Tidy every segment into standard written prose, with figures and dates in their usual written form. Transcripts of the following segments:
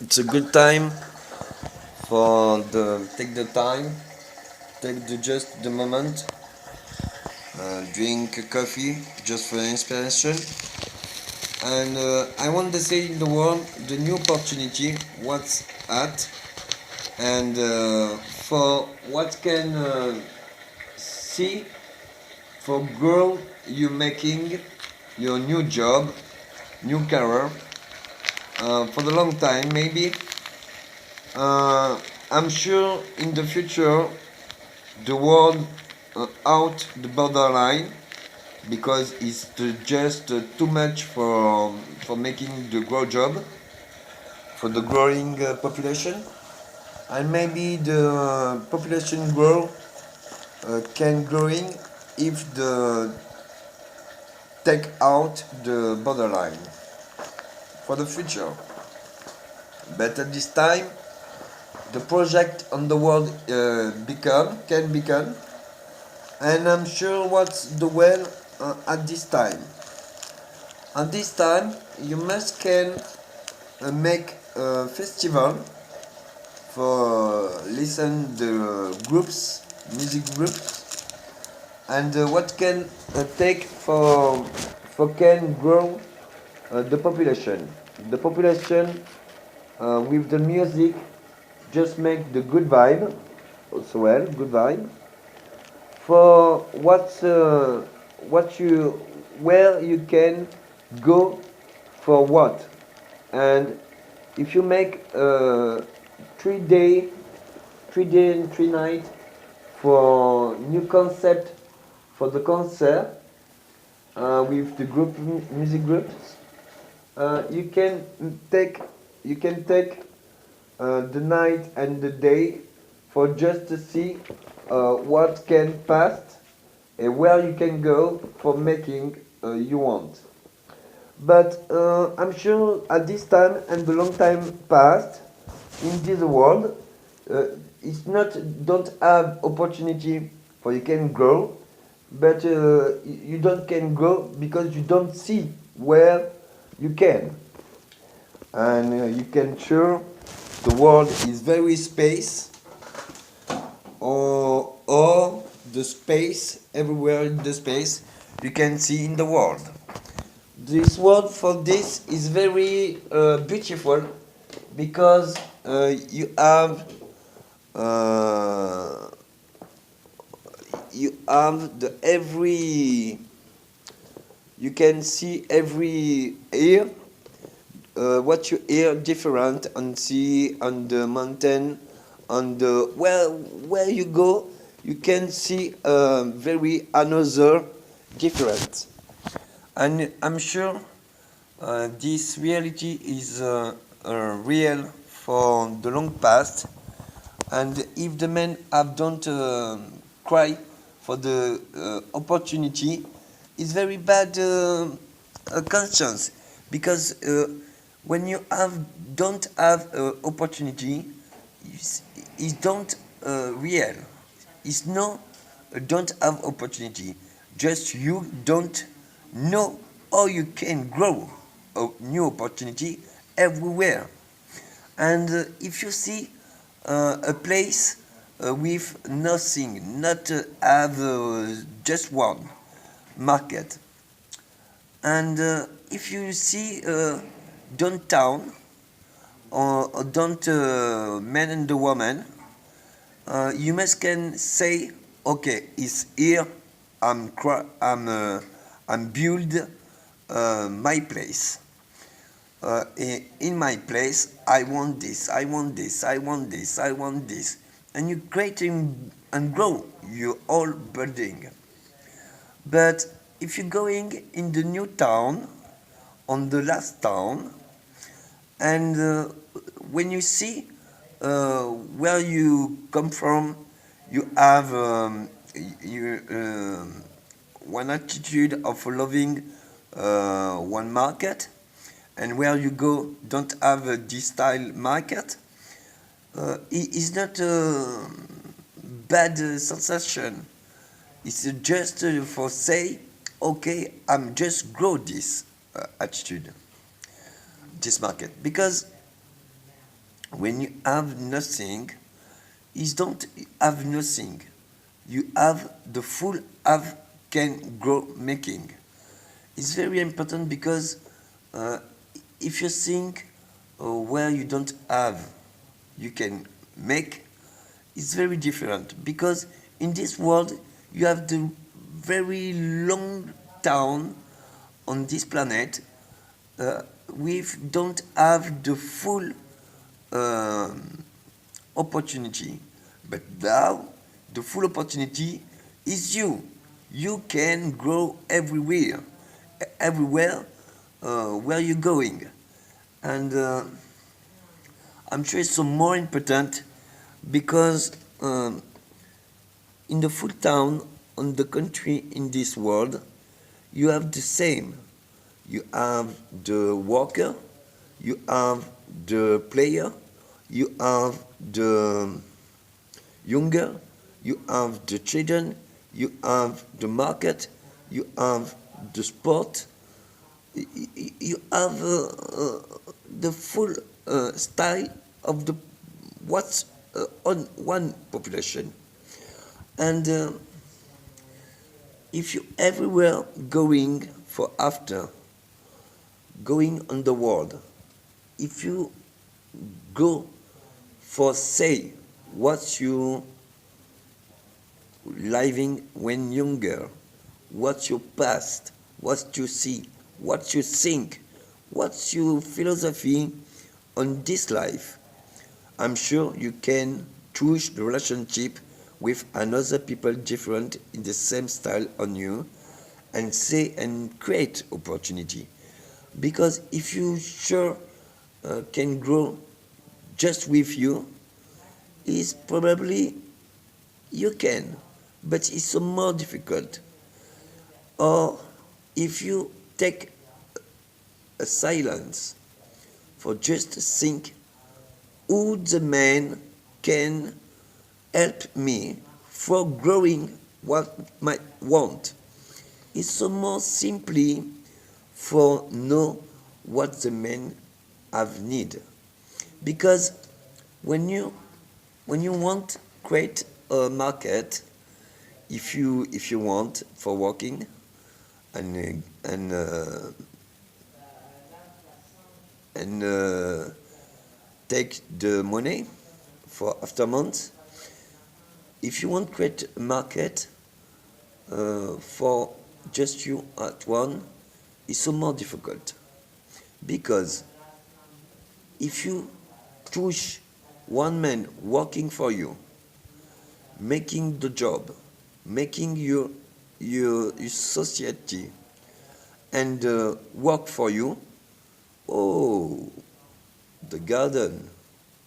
It's a good time for the take the time, take the moment, drink a coffee just for inspiration. And I want to say in the world the new opportunity, what's at, and for what can see for girl you making your new job, new career for the long time maybe. Uh, I'm sure in the future the world out the borderline because it's just too much for making the grow job for the growing population, and maybe the population grow can growing if the take out the borderline for the future. But at this time the project on the world become can become, and I'm sure what's the well at this time. At this time, you must can make a festival for listen the groups, music groups, and what can take for can grow the population. The population with the music just make the good vibe, also well, good vibe. For what you where you can go for what, and if you make 3 day 3 day and 3 night for new concept for the concert with the group music groups, you can take the night and the day for just to see what can pass and where you can go for making you want. But I'm sure at this time and the long time past in this world, uh, it's not don't have opportunity for you can grow, but you don't can grow because you don't see where you can, and you can sure the world is very space, or the space everywhere in the space you can see in the world. This word for this is very beautiful because uh, you have the every you can see every year what you hear different on sea, on the mountain, on the where you go you can see very another different. And I'm sure this reality is real for the long past. And if the men have don't cry for the opportunity, it's very bad conscience because when you have don't have opportunity, it's don't real. It's no don't have opportunity. Just you don't know how you can grow a new opportunity everywhere. And if you see a place with nothing, not have just one market, and if you see downtown or don't man and the woman, you must can say, okay, it's here. I'm build my place. In my place, I want this, I want this, I want this, I want this, and you create and grow your whole building. But if you're going in the new town, on the last town, and when you see where you come from, you have you, one attitude of loving one market, and where you go don't have this style market. It is not a bad sensation. It's just for say, okay, I'm just grow this attitude, this market, because when you have nothing, is don't have nothing. You have the full have can grow making. It's very important because uh, if you think where you don't have, you can make, it's very different because in this world you have the very long town on this planet. We don't have the full um, opportunity, but now the full opportunity is you. You can grow everywhere where you're going, and I'm sure it's so more important because in the full town, on the country in this world, you have the same. You have the worker, you have the player, you have the younger, you have the children, you have the market, you have the sport, you have the full style of the what's on one population. And if you everywhere going for after, going on the world, if you go for say what you living when younger, what's your past, what you see, what you think, what's your philosophy on this life, I'm sure you can choose the relationship with another people different in the same style on you and say and create opportunity. Because if you sure can grow just with you, is probably you can, but it's so more difficult. Or if you take a silence for just think who the man can help me for growing what I want. It's so more simply for know what the man have need. Because when you want create a market, if you want for working and take the money for after months, if you want create a market for just you at one, it's so more difficult because if you push one man working for you, making the job, making your society and work for you, oh, the garden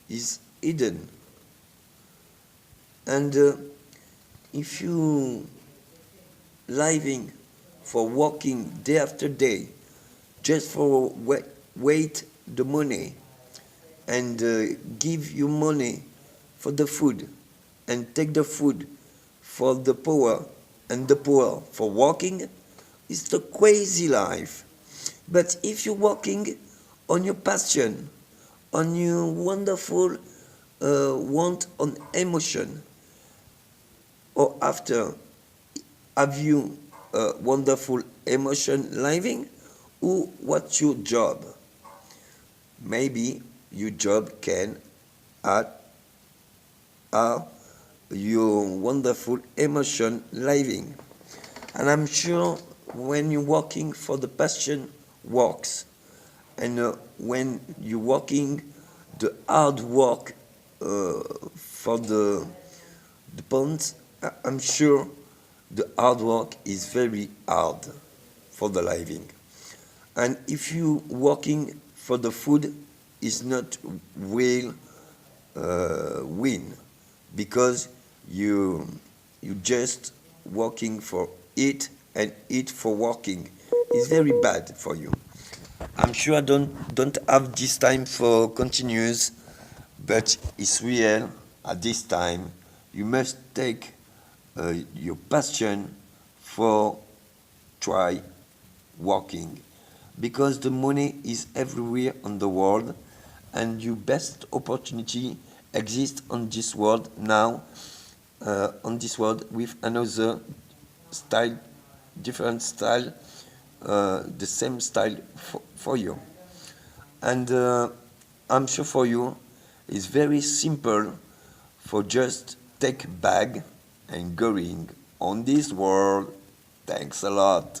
is hidden. And if you living for working day after day just for wait the money and give you money for the food and take the food for the poor and the poor for working, it's the crazy life. But if you're working on your passion, on your wonderful want on emotion, or after have you wonderful emotion living, or what's your job? Maybe your job can add your wonderful emotion living. And I'm sure when you're working for the passion works, and when you're working the hard work for the ponds, I'm sure the hard work is very hard for the living. And if you working for the food, is not will win because you just working for it and eat for working. It's very bad for you. I'm sure I don't have this time for continuous, but it's real. At this time, you must take your passion for try working because the money is everywhere on the world and your best opportunity exists on this world now, on this world with another style, different style, the same style for you. And I'm sure for you it's very simple for just take bag and going on this world. Thanks a lot.